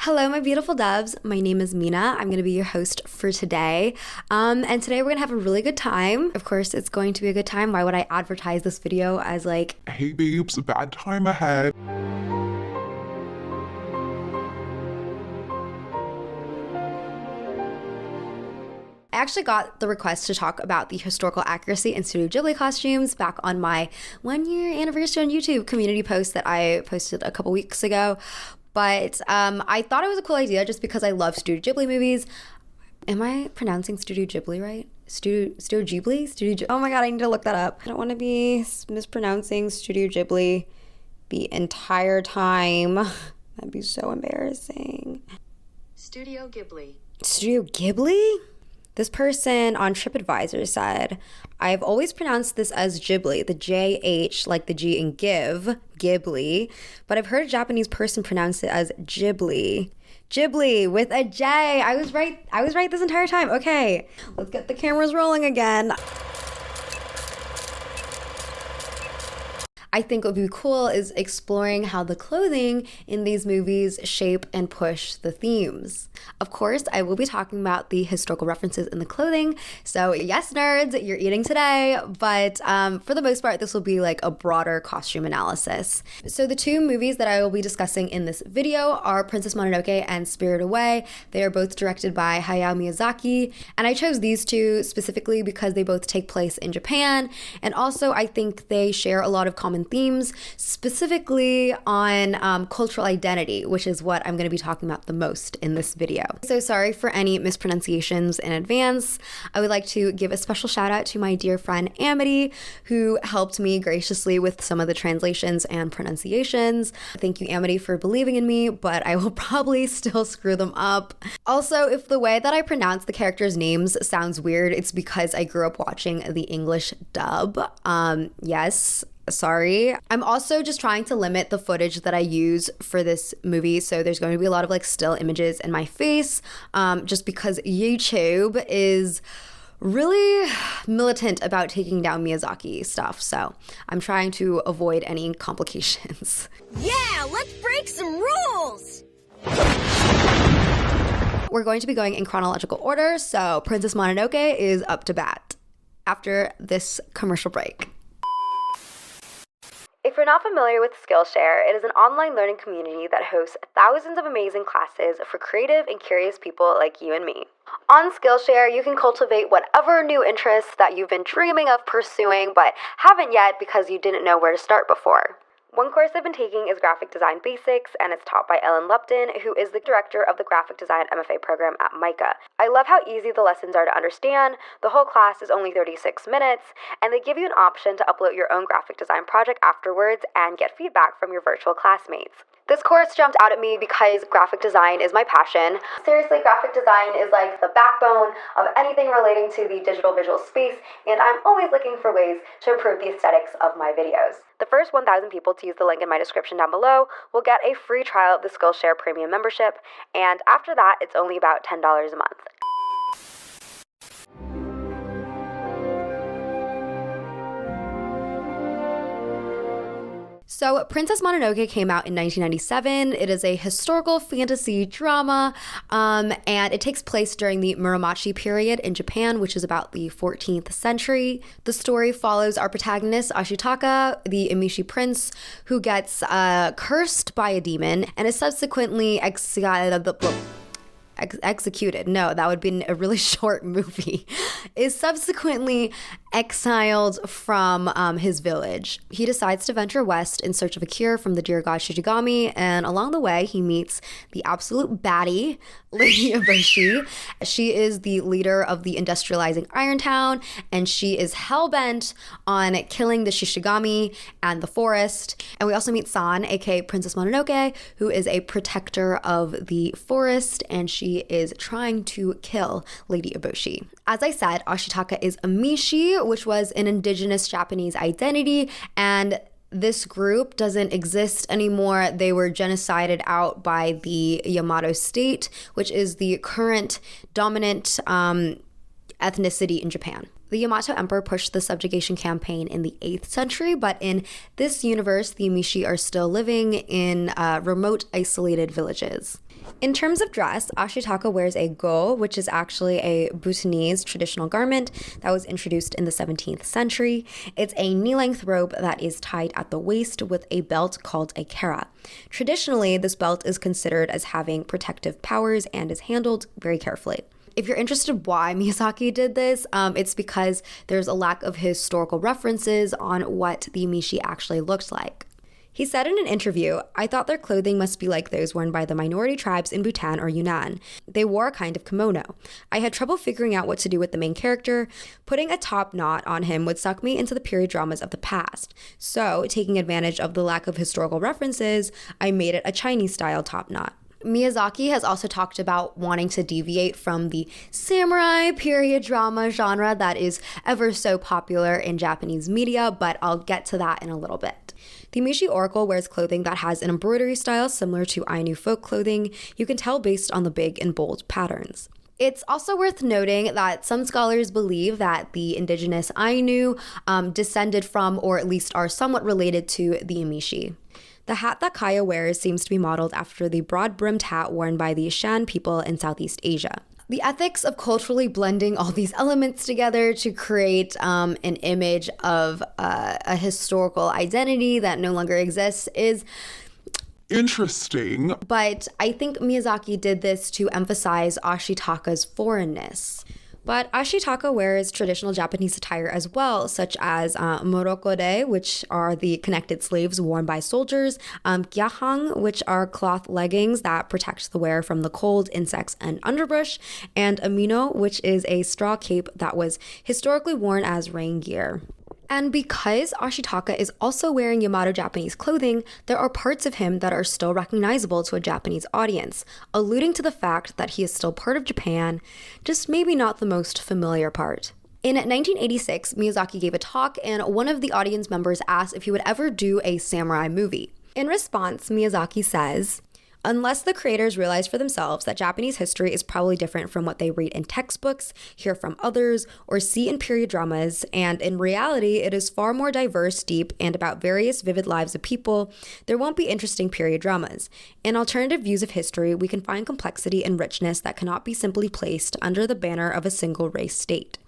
Hello, my beautiful doves. My name is Mina. I'm going to be your host for today. And today we're going to have a really good time. Of course, it's going to be a good time. Why would I advertise this video as like, hey babes, a bad time ahead? I actually got the request to talk about the historical accuracy in Studio Ghibli costumes back on my 1-year anniversary on YouTube community post that I posted a couple weeks ago. But I thought it was a cool idea just because I love Studio Ghibli movies. Am I pronouncing Studio Ghibli right? Studio Ghibli? Oh my god, I need to look that up. I don't want to be mispronouncing Studio Ghibli the entire time. That'd be so embarrassing. Studio Ghibli. Studio Ghibli? This person on TripAdvisor said, I've always pronounced this as Ghibli, the J-H, like the G in give, Ghibli, but I've heard a Japanese person pronounce it as Ghibli. Ghibli with a J. I was right this entire time. Okay, let's get the cameras rolling again. I think what would be cool is exploring how the clothing in these movies shape and push the themes. Of course, I will be talking about the historical references in the clothing. So yes, nerds, you're eating today, but for the most part, this will be like a broader costume analysis. So the two movies that I will be discussing in this video are Princess Mononoke and Spirited Away. They are both directed by Hayao Miyazaki, and I chose these two specifically because they both take place in Japan, and also I think they share a lot of common themes, specifically on cultural identity, which is what I'm going to be talking about the most in this video. So sorry for any mispronunciations in advance. I would like to give a special shout out to my dear friend Amity, who helped me graciously with some of the translations and pronunciations. Thank you, Amity, for believing in me, but I will probably still screw them up. Also, if the way that I pronounce the characters' names sounds weird, it's because I grew up watching the English dub. Yes. Sorry. I'm also just trying to limit the footage that I use for this movie, so there's going to be a lot of like still images in my face, just because YouTube is really militant about taking down Miyazaki stuff, so I'm trying to avoid any complications. Yeah, let's break some rules! We're going to be going in chronological order, so Princess Mononoke is up to bat after this commercial break. If you're not familiar with Skillshare, it is an online learning community that hosts thousands of amazing classes for creative and curious people like you and me. On Skillshare, you can cultivate whatever new interests that you've been dreaming of pursuing but haven't yet because you didn't know where to start before. One course I've been taking is Graphic Design Basics, and it's taught by Ellen Lupton, who is the director of the Graphic Design MFA program at MICA. I love how easy the lessons are to understand. The whole class is only 36 minutes, and they give you an option to upload your own graphic design project afterwards and get feedback from your virtual classmates. This course jumped out at me because graphic design is my passion. Seriously, graphic design is like the backbone of anything relating to the digital visual space, and I'm always looking for ways to improve the aesthetics of my videos. The first 1,000 people to use the link in my description down below will get a free trial of the Skillshare Premium membership, and after that, it's only about $10 a month. So Princess Mononoke came out in 1997. It is a historical fantasy drama, and it takes place during the Muromachi period in Japan, which is about the 14th century. The story follows our protagonist, Ashitaka, the Emishi prince, who gets cursed by a demon and is subsequently executed. No, that would be a really short movie. Is subsequently exiled from his village. He decides to venture west in search of a cure from the dear god Shishigami, and along the way he meets the absolute baddie, Lady Eboshi. She is the leader of the industrializing Iron Town, and she is hell-bent on killing the Shishigami and the forest. And we also meet San, aka Princess Mononoke, who is a protector of the forest, and she is trying to kill Lady Eboshi. As I said, Ashitaka is Emishi, which was an indigenous Japanese identity, and this group doesn't exist anymore. They were genocided out by the Yamato state, which is the current dominant ethnicity in Japan. The Yamato Emperor pushed the subjugation campaign in the 8th century, but in this universe, the Emishi are still living in remote, isolated villages. In terms of dress, Ashitaka wears a go, which is actually a Bhutanese traditional garment that was introduced in the 17th century. It's a knee-length robe that is tied at the waist with a belt called a kara. Traditionally, this belt is considered as having protective powers and is handled very carefully. If you're interested why Miyazaki did this, it's because there's a lack of historical references on what the emishi actually looked like. He said in an interview, "I thought their clothing must be like those worn by the minority tribes in Bhutan or Yunnan. They wore a kind of kimono. I had trouble figuring out what to do with the main character. Putting a top knot on him would suck me into the period dramas of the past. So, taking advantage of the lack of historical references, I made it a Chinese-style top knot." Miyazaki has also talked about wanting to deviate from the samurai period drama genre that is ever so popular in Japanese media, but I'll get to that in a little bit. The Emishi Oracle wears clothing that has an embroidery style similar to Ainu folk clothing. You can tell based on the big and bold patterns. It's also worth noting that some scholars believe that the indigenous Ainu descended from, or at least are somewhat related to, the Emishi. The hat that Kaya wears seems to be modeled after the broad-brimmed hat worn by the Shan people in Southeast Asia. The ethics of culturally blending all these elements together to create an image of a historical identity that no longer exists is interesting. But I think Miyazaki did this to emphasize Ashitaka's foreignness. But Ashitaka wears traditional Japanese attire as well, such as morokode, which are the connected sleeves worn by soldiers, gyahang, which are cloth leggings that protect the wearer from the cold, insects, and underbrush, and amino, which is a straw cape that was historically worn as rain gear. And because Ashitaka is also wearing Yamato Japanese clothing, there are parts of him that are still recognizable to a Japanese audience, alluding to the fact that he is still part of Japan, just maybe not the most familiar part. In 1986, Miyazaki gave a talk, and one of the audience members asked if he would ever do a samurai movie. In response, Miyazaki says, "Unless the creators realize for themselves that Japanese history is probably different from what they read in textbooks, hear from others, or see in period dramas, and in reality it is far more diverse, deep, and about various vivid lives of people, there won't be interesting period dramas. In alternative views of history, we can find complexity and richness that cannot be simply placed under the banner of a single race state."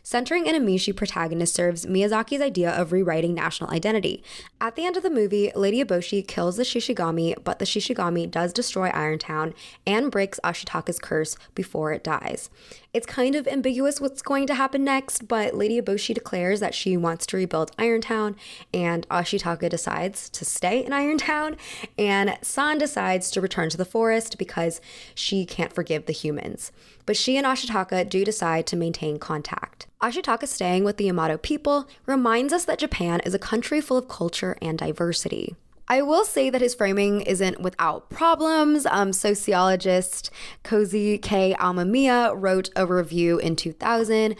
Centering an Emishi protagonist serves Miyazaki's idea of rewriting national identity. At the end of the movie, Lady Eboshi kills the Shishigami, but the Shishigami does destroy Irontown and breaks Ashitaka's curse before it dies. It's kind of ambiguous what's going to happen next, but Lady Eboshi declares that she wants to rebuild Irontown, and Ashitaka decides to stay in Irontown, and San decides to return to the forest because she can't forgive the humans. But she and Ashitaka do decide to maintain contact. Ashitaka staying with the Yamato people reminds us that Japan is a country full of culture and diversity. I will say that his framing isn't without problems. Sociologist Kozy K. Amemiya wrote a review in 2000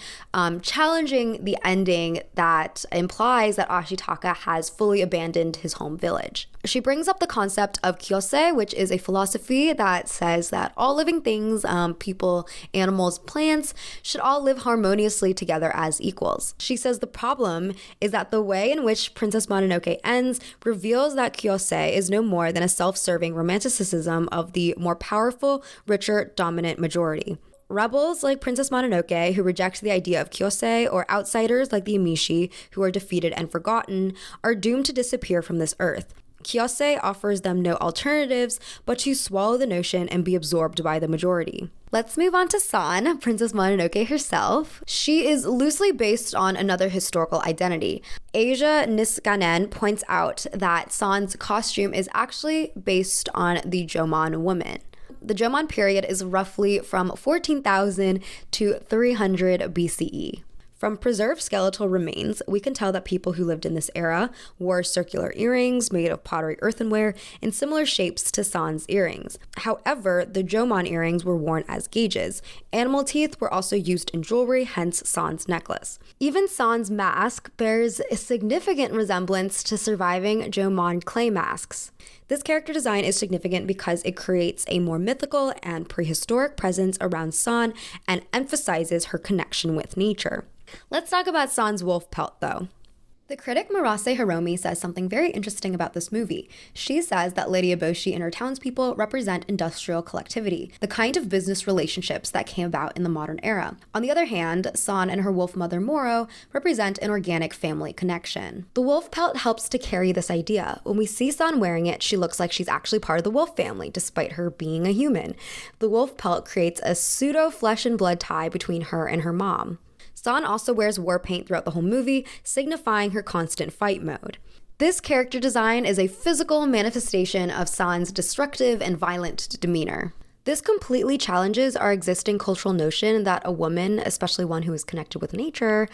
challenging the ending that implies that Ashitaka has fully abandoned his home village. She brings up the concept of kyosei, which is a philosophy that says that all living things, people, animals, plants, should all live harmoniously together as equals. She says the problem is that the way in which Princess Mononoke ends reveals that kyosei is no more than a self-serving romanticism of the more powerful, richer, dominant majority. Rebels like Princess Mononoke, who reject the idea of kyosei, or outsiders like the Emishi, who are defeated and forgotten, are doomed to disappear from this earth. Kyosei offers them no alternatives but to swallow the notion and be absorbed by the majority. Let's move on to San, Princess Mononoke herself. She is loosely based on another historical identity. Asia Niskanen points out that San's costume is actually based on the Jomon woman. The Jomon period is roughly from 14,000 to 300 BCE. From preserved skeletal remains, we can tell that people who lived in this era wore circular earrings made of pottery earthenware in similar shapes to San's earrings. However, the Jomon earrings were worn as gauges. Animal teeth were also used in jewelry, hence San's necklace. Even San's mask bears a significant resemblance to surviving Jomon clay masks. This character design is significant because it creates a more mythical and prehistoric presence around San and emphasizes her connection with nature. Let's talk about San's wolf pelt, though. The critic Murase Hiromi says something very interesting about this movie. She says that Lady Eboshi and her townspeople represent industrial collectivity, the kind of business relationships that came about in the modern era. On the other hand, San and her wolf mother Moro represent an organic family connection. The wolf pelt helps to carry this idea. When we see San wearing it, she looks like she's actually part of the wolf family, despite her being a human. The wolf pelt creates a pseudo flesh and blood tie between her and her mom. San also wears war paint throughout the whole movie, signifying her constant fight mode. This character design is a physical manifestation of San's destructive and violent demeanor. This completely challenges our existing cultural notion that a woman, especially one who is connected with nature,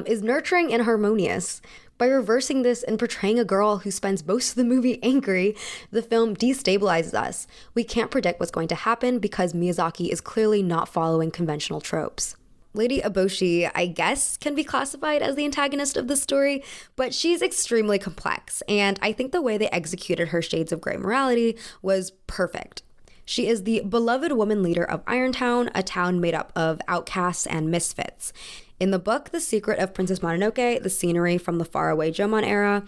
is nurturing and harmonious. By reversing this and portraying a girl who spends most of the movie angry, the film destabilizes us. We can't predict what's going to happen because Miyazaki is clearly not following conventional tropes. Lady Eboshi, I guess, can be classified as the antagonist of the story, but she's extremely complex, and I think the way they executed her shades of gray morality was perfect. She is the beloved woman leader of Irontown, a town made up of outcasts and misfits. In the book, The Secret of Princess Mononoke, the scenery from the faraway Jomon era,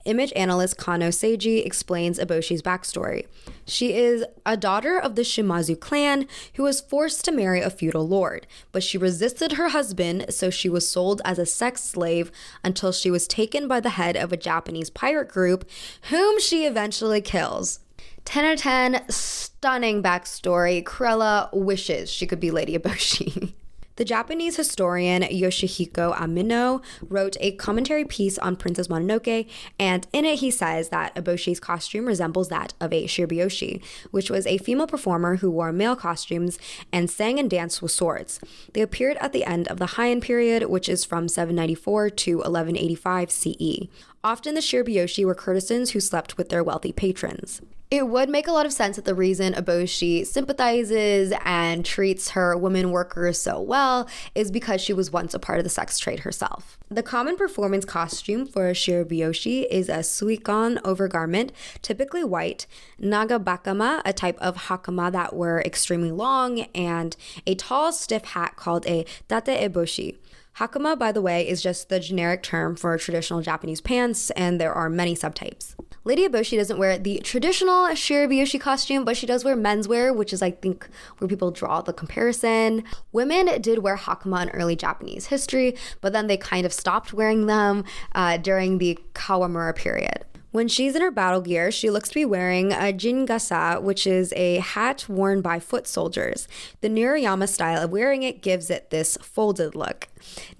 image analyst Kano Seiji explains Eboshi's backstory. She is a daughter of the Shimazu clan who was forced to marry a feudal lord, but she resisted her husband, so she was sold as a sex slave until she was taken by the head of a Japanese pirate group, whom she eventually kills. 10 out of 10, stunning backstory. Cruella wishes she could be Lady Eboshi. The Japanese historian Yoshihiko Amino wrote a commentary piece on Princess Mononoke, and in it he says that Eboshi's costume resembles that of a shirobyoshi, which was a female performer who wore male costumes and sang and danced with swords. They appeared at the end of the Heian period, which is from 794 to 1185 CE. Often the shirobyoshi were courtesans who slept with their wealthy patrons. It would make a lot of sense that the reason Eboshi sympathizes and treats her women workers so well is because she was once a part of the sex trade herself. The common performance costume for a shirobyoshi is a suikon overgarment, typically white, nagabakama, a type of hakama that were extremely long, and a tall, stiff hat called a date eboshi. Hakama, by the way, is just the generic term for traditional Japanese pants, and there are many subtypes. Lady Eboshi doesn't wear the traditional shirobyoshi costume, but she does wear menswear, which is, I think, where people draw the comparison. Women did wear hakama in early Japanese history, but then they kind of stopped wearing them during the Kawamura period. When she's in her battle gear, she looks to be wearing a jingasa, which is a hat worn by foot soldiers. The Niriyama style of wearing it gives it this folded look.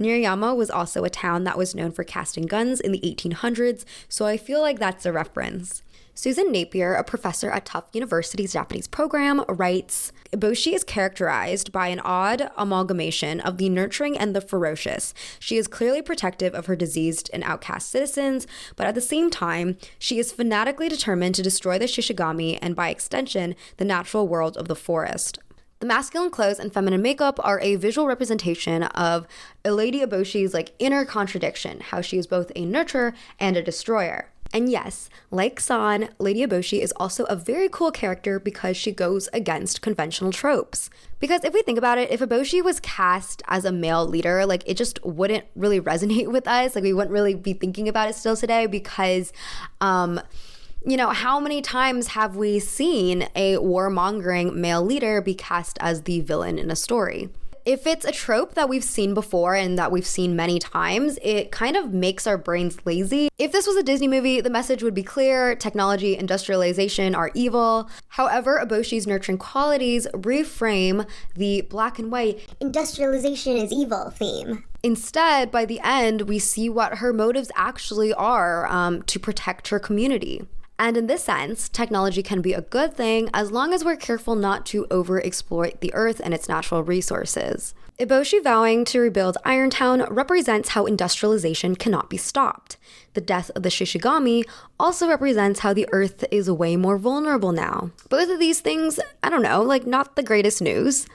Niriyama was also a town that was known for casting guns in the 1800s, so I feel like that's a reference. Susan Napier, a professor at Tufts University's Japanese program, writes, Eboshi is characterized by an odd amalgamation of the nurturing and the ferocious. She is clearly protective of her diseased and outcast citizens, but at the same time, she is fanatically determined to destroy the Shishigami and, by extension, the natural world of the forest. The masculine clothes and feminine makeup are a visual representation of Lady Eboshi's inner contradiction, how she is both a nurturer and a destroyer. And yes, like San, Lady Eboshi is also a very cool character because she goes against conventional tropes. Because if we think about it, if Eboshi was cast as a male leader, it just wouldn't really resonate with us. We wouldn't really be thinking about it still today because, how many times have we seen a warmongering male leader be cast as the villain in a story? If it's a trope that we've seen before and that we've seen many times, it kind of makes our brains lazy. If this was a Disney movie, the message would be clear: technology, industrialization are evil. However, Eboshi's nurturing qualities reframe the black and white industrialization is evil theme. Instead, by the end, we see what her motives actually are, to protect her community. And in this sense, technology can be a good thing as long as we're careful not to overexploit the earth and its natural resources. Eboshi vowing to rebuild Irontown represents how industrialization cannot be stopped. The death of the Shishigami also represents how the earth is way more vulnerable now. Both of these things, not the greatest news.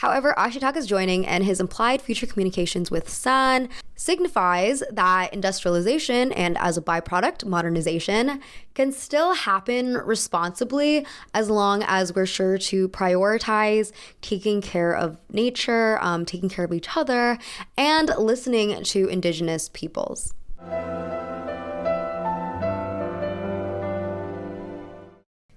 However, Ashitaka's joining and his implied future communications with San signifies that industrialization and, as a byproduct, modernization can still happen responsibly as long as we're sure to prioritize taking care of nature, taking care of each other, and listening to indigenous peoples.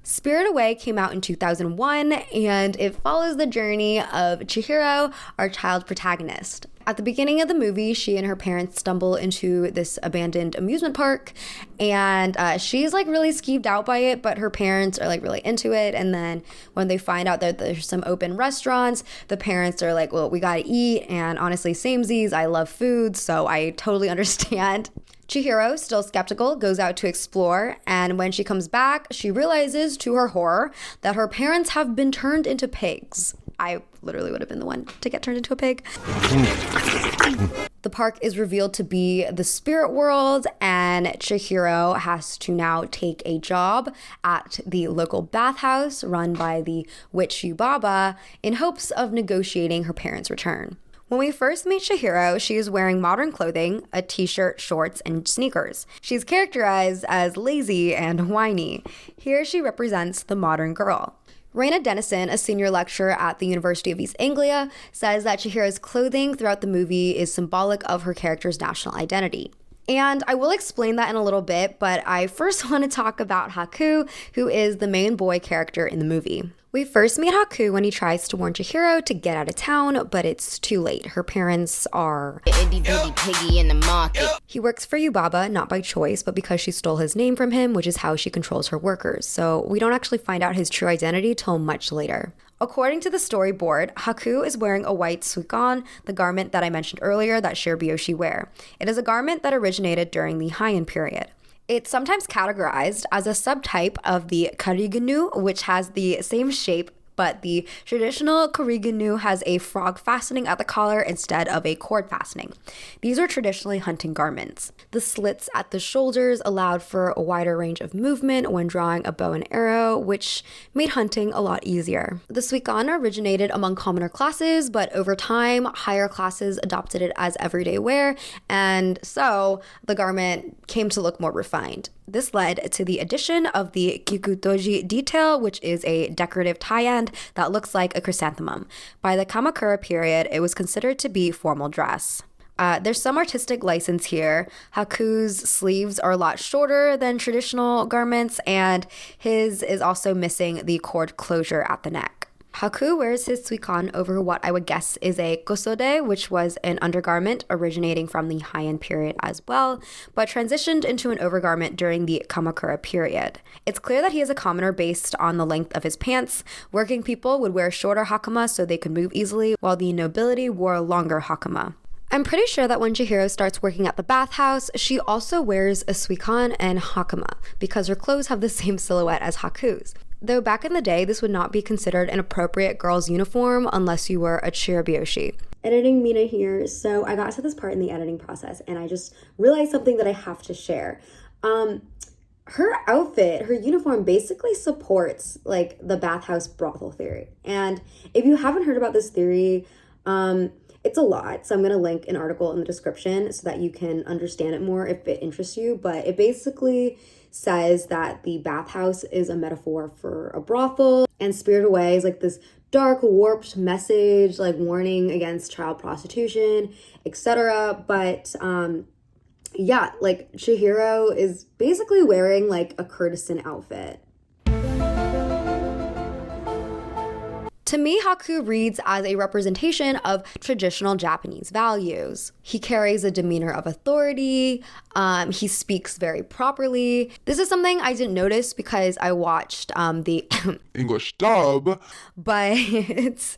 Spirited Away came out in 2001, and it follows the journey of Chihiro, our child protagonist. At the beginning of the movie, she and her parents stumble into this abandoned amusement park, and she's like really skeeved out by it, but her parents are like really into it. And then when they find out that there's some open restaurants, the parents are like, well, we gotta eat. And honestly, samesies, I love food, so I totally understand. Chihiro, still skeptical, goes out to explore, and when she comes back, she realizes, to her horror, that her parents have been turned into pigs. I literally would have been the one to get turned into a pig. The park is revealed to be the spirit world, and Chihiro has to now take a job at the local bathhouse run by the witch Yubaba in hopes of negotiating her parents' return. When we first meet Chihiro, she is wearing modern clothing, a t-shirt, shorts, and sneakers. She's characterized as lazy and whiny. Here she represents the modern girl. Rayna Denison, a senior lecturer at the University of East Anglia, says that Chihiro's clothing throughout the movie is symbolic of her character's national identity. And I will explain that in a little bit, but I first want to talk about Haku, who is the main boy character in the movie. We first meet Haku when he tries to warn Chihiro to get out of town, but it's too late. Her parents are itty bitty piggy in the market. He works for Yubaba, not by choice, but because she stole his name from him, which is how she controls her workers. So we don't actually find out his true identity till much later. According to the storyboard, Haku is wearing a white suikan, the garment that I mentioned earlier that shirobyoshi wear. It is a garment that originated during the Heian period. It's sometimes categorized as a subtype of the kariganu, which has the same shape, but the traditional kariganu has a frog fastening at the collar instead of a cord fastening. These are traditionally hunting garments. The slits at the shoulders allowed for a wider range of movement when drawing a bow and arrow, which made hunting a lot easier. The suikan originated among commoner classes, but over time, higher classes adopted it as everyday wear, and so the garment came to look more refined. This led to the addition of the kikutoji detail, which is a decorative tie-end that looks like a chrysanthemum. By the Kamakura period, it was considered to be formal dress. There's some artistic license here. Haku's sleeves are a lot shorter than traditional garments, and his is also missing the cord closure at the neck. Haku wears his suikan over what I would guess is a kosode, which was an undergarment originating from the Heian period as well, but transitioned into an overgarment during the Kamakura period. It's clear that he is a commoner based on the length of his pants. Working people would wear shorter hakama so they could move easily, while the nobility wore longer hakama. I'm pretty sure that when Chihiro starts working at the bathhouse, she also wears a suikan and hakama, because her clothes have the same silhouette as Haku's. Though back in the day, this would not be considered an appropriate girl's uniform unless you were a shirobyoshi. Editing Mina here, so I got to this part in the editing process and I just realized something that I have to share. Her outfit, her uniform basically supports like the bathhouse brothel theory. And if you haven't heard about this theory, it's a lot. So I'm going to link an article in the description so that you can understand it more if it interests you. But it basically says that the bathhouse is a metaphor for a brothel, and Spirited Away is like this dark, warped message, like warning against child prostitution, etc. But yeah, like Chihiro is basically wearing like a courtesan outfit. To me, Haku reads as a representation of traditional Japanese values. He carries a demeanor of authority. He speaks very properly. This is something I didn't notice because I watched the English dub. But it's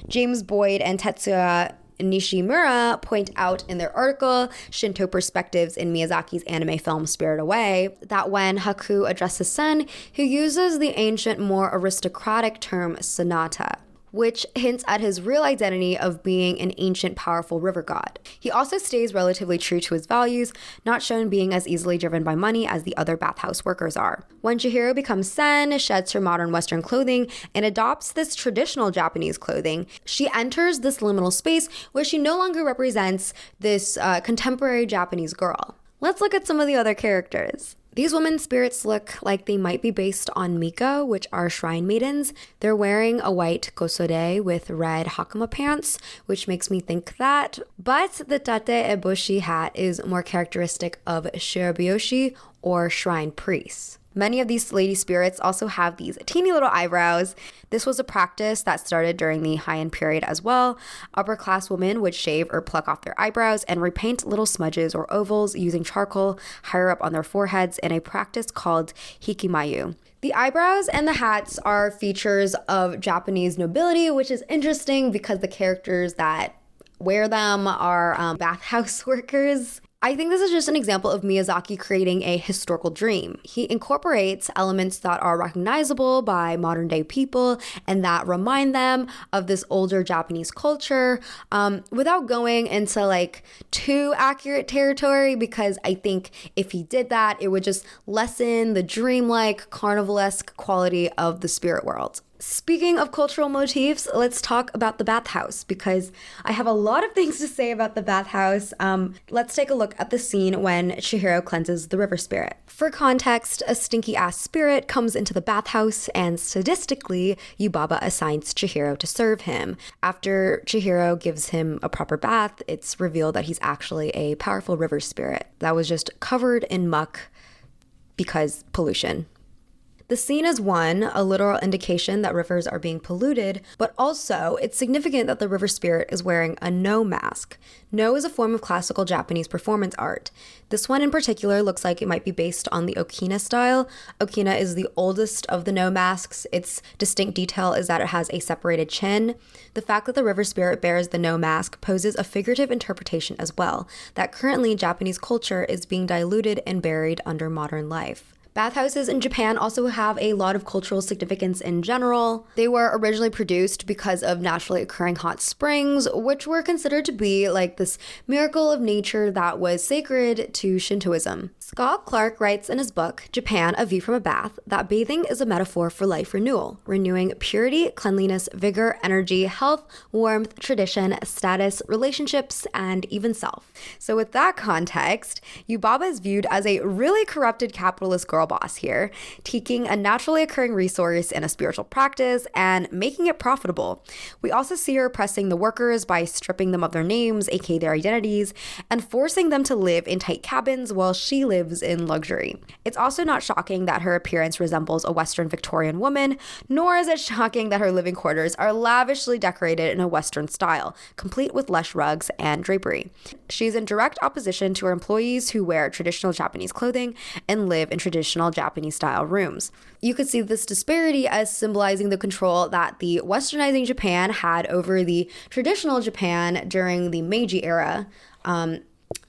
James Boyd and Tetsuya Nishimura point out in their article, Shinto Perspectives in Miyazaki's anime film Spirited Away, that when Haku addresses Sen, he uses the ancient, more aristocratic term Sanata, which hints at his real identity of being an ancient, powerful river god. He also stays relatively true to his values, not shown being as easily driven by money as the other bathhouse workers are. When Chihiro becomes Sen, sheds her modern Western clothing, and adopts this traditional Japanese clothing, she enters this liminal space where she no longer represents this contemporary Japanese girl. Let's look at some of the other characters. These women's spirits look like they might be based on Miko, which are shrine maidens. They're wearing a white kosode with red hakama pants, which makes me think that. But the tate eboshi hat is more characteristic of shirobyoshi or shrine priests. Many of these lady spirits also have these teeny little eyebrows. This was a practice that started during the Heian period as well. Upper class women would shave or pluck off their eyebrows and repaint little smudges or ovals using charcoal higher up on their foreheads in a practice called hikimayu. The eyebrows and the hats are features of Japanese nobility, which is interesting because the characters that wear them are bathhouse workers. I think this is just an example of Miyazaki creating a historical dream. He incorporates elements that are recognizable by modern day people and that remind them of this older Japanese culture without going into like too accurate territory, because I think if he did that, it would just lessen the dreamlike, carnivalesque quality of the spirit world. Speaking of cultural motifs, let's talk about the bathhouse, because I have a lot of things to say about the bathhouse. Let's take a look at the scene when Chihiro cleanses the river spirit. For context, a stinky-ass spirit comes into the bathhouse, and sadistically, Yubaba assigns Chihiro to serve him. After Chihiro gives him a proper bath, it's revealed that he's actually a powerful river spirit that was just covered in muck because pollution. The scene is one, a literal indication that rivers are being polluted, but also it's significant that the river spirit is wearing a no mask. No is a form of classical Japanese performance art. This one in particular looks like it might be based on the Okina style. Okina is the oldest of the no masks. Its distinct detail is that it has a separated chin. The fact that the river spirit bears the no mask poses a figurative interpretation as well, that currently Japanese culture is being diluted and buried under modern life. Bathhouses in Japan also have a lot of cultural significance in general. They were originally produced because of naturally occurring hot springs, which were considered to be like this miracle of nature that was sacred to Shintoism. Scott Clark writes in his book, Japan, A View from a Bath, that bathing is a metaphor for life renewal, renewing purity, cleanliness, vigor, energy, health, warmth, tradition, status, relationships, and even self. So with that context, Yubaba is viewed as a really corrupted capitalist girl boss here, taking a naturally occurring resource in a spiritual practice and making it profitable. We also see her oppressing the workers by stripping them of their names, aka their identities, and forcing them to live in tight cabins while she lives in luxury. It's also not shocking that her appearance resembles a Western Victorian woman, nor is it shocking that her living quarters are lavishly decorated in a Western style, complete with lush rugs and drapery. She's in direct opposition to her employees who wear traditional Japanese clothing and live in traditional Japanese style rooms. You could see this disparity as symbolizing the control that the westernizing Japan had over the traditional Japan during the Meiji era,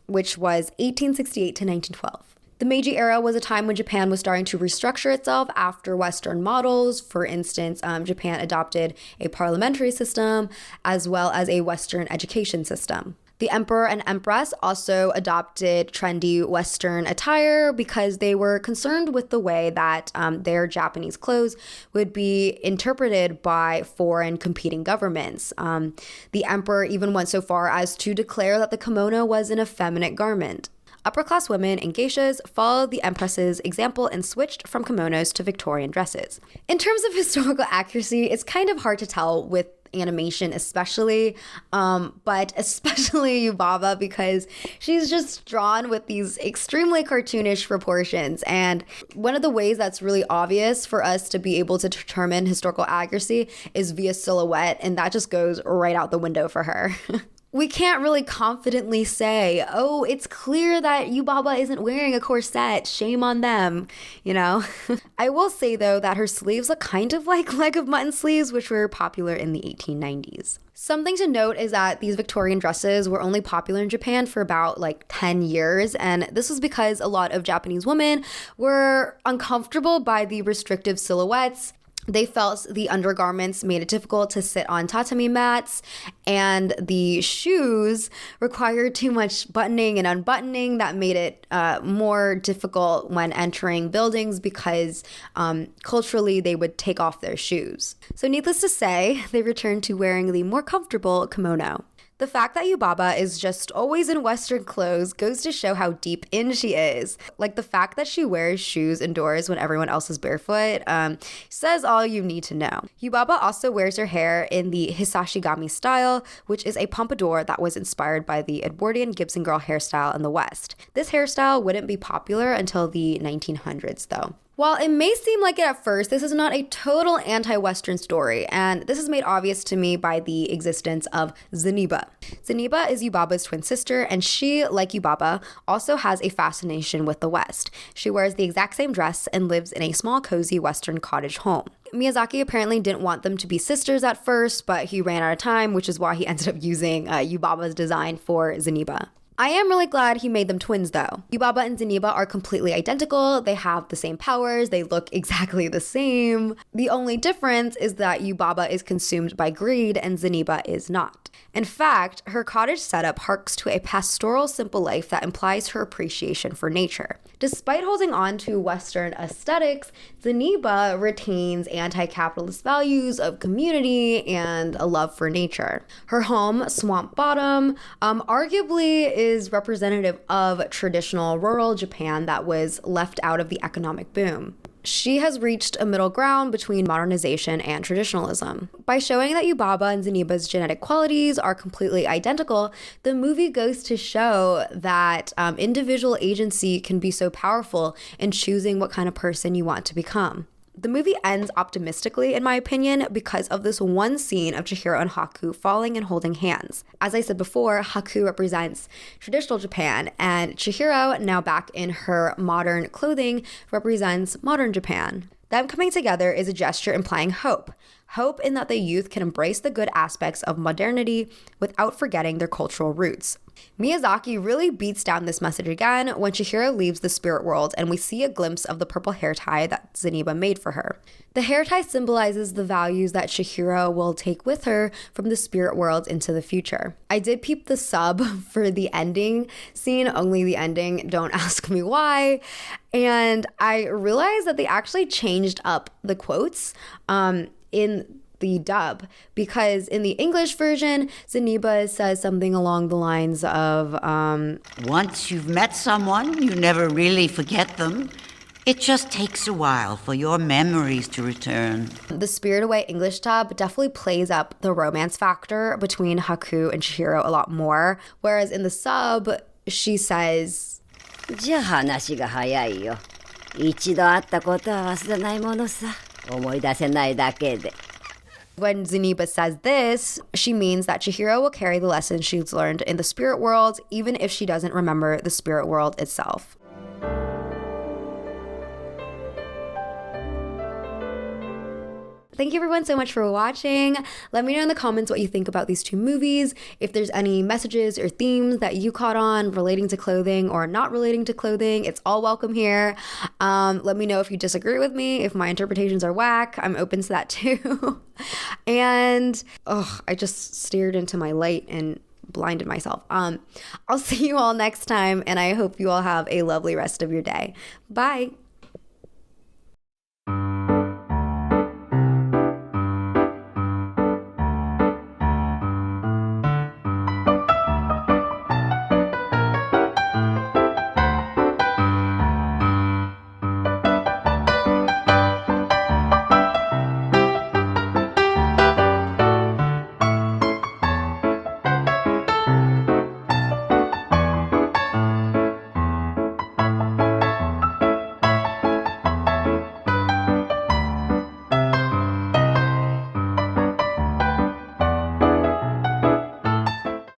which was 1868 to 1912. The Meiji era was a time when Japan was starting to restructure itself after Western models. For instance, Japan adopted a parliamentary system as well as a Western education system. The emperor and empress also adopted trendy Western attire because they were concerned with the way that their Japanese clothes would be interpreted by foreign competing governments. The emperor even went so far as to declare that the kimono was an effeminate garment. Upper-class women and geishas followed the empress's example and switched from kimonos to Victorian dresses. In terms of historical accuracy, it's kind of hard to tell with animation especially, but especially Yubaba, because she's just drawn with these extremely cartoonish proportions. And one of the ways that's really obvious for us to be able to determine historical accuracy is via silhouette, and that just goes right out the window for her. We can't really confidently say, oh, it's clear that Yubaba isn't wearing a corset. Shame on them, you know? I will say, though, that her sleeves look kind of like leg of mutton sleeves, which were popular in the 1890s. Something to note is that these Victorian dresses were only popular in Japan for about 10 years, and this was because a lot of Japanese women were uncomfortable by the restrictive silhouettes. They felt the undergarments made it difficult to sit on tatami mats, and the shoes required too much buttoning and unbuttoning that made it more difficult when entering buildings because culturally they would take off their shoes. So needless to say, they returned to wearing the more comfortable kimono. The fact that Yubaba is just always in Western clothes goes to show how deep in she is. Like the fact that she wears shoes indoors when everyone else is barefoot says all you need to know. Yubaba also wears her hair in the Hisashigami style, which is a pompadour that was inspired by the Edwardian Gibson girl hairstyle in the West. This hairstyle wouldn't be popular until the 1900s though. While it may seem like it at first, this is not a total anti-Western story, and this is made obvious to me by the existence of Zeniba. Zeniba is Yubaba's twin sister, and she, like Yubaba, also has a fascination with the West. She wears the exact same dress and lives in a small, cozy Western cottage home. Miyazaki apparently didn't want them to be sisters at first, but he ran out of time, which is why he ended up using Yubaba's design for Zeniba. I am really glad he made them twins, though. Yubaba and Zeniba are completely identical. They have the same powers. They look exactly the same. The only difference is that Yubaba is consumed by greed and Zeniba is not. In fact, her cottage setup harks to a pastoral, simple life that implies her appreciation for nature. Despite holding on to Western aesthetics, Zeniba retains anti-capitalist values of community and a love for nature. Her home, Swamp Bottom, arguably is representative of traditional rural Japan that was left out of the economic boom. She has reached a middle ground between modernization and traditionalism. By showing that Yubaba and Zeniba's genetic qualities are completely identical, the movie goes to show that individual agency can be so powerful in choosing what kind of person you want to become. The movie ends optimistically, in my opinion, because of this one scene of Chihiro and Haku falling and holding hands. As I said before, Haku represents traditional Japan, and Chihiro, now back in her modern clothing, represents modern Japan. Them coming together is a gesture implying hope. Hope in that the youth can embrace the good aspects of modernity without forgetting their cultural roots. Miyazaki really beats down this message again when Chihiro leaves the spirit world and we see a glimpse of the purple hair tie that Zeniba made for her. The hair tie symbolizes the values that Chihiro will take with her from the spirit world into the future. I did peep the sub for the ending scene, only the ending, don't ask me why. And I realized that they actually changed up the quotes in the dub, because in the English version, Zeniba says something along the lines of, once you've met someone, you never really forget them. It just takes a while for your memories to return. The Spirit Away English dub definitely plays up the romance factor between Haku and Chihiro a lot more, whereas in the sub, she says, じゃあ話が早いよ。一度会ったことは忘れないものさ。思い出せないだけで。 When Zeniba says this, she means that Chihiro will carry the lessons she's learned in the spirit world, even if she doesn't remember the spirit world itself. Thank you everyone so much for watching. Let me know in the comments what you think about these two movies. If there's any messages or themes that you caught on relating to clothing or not relating to clothing, it's all welcome here. Let me know if you disagree with me, if my interpretations are whack. I'm open to that too. And, I just stared into my light and blinded myself. I'll see you all next time, and I hope you all have a lovely rest of your day. Bye.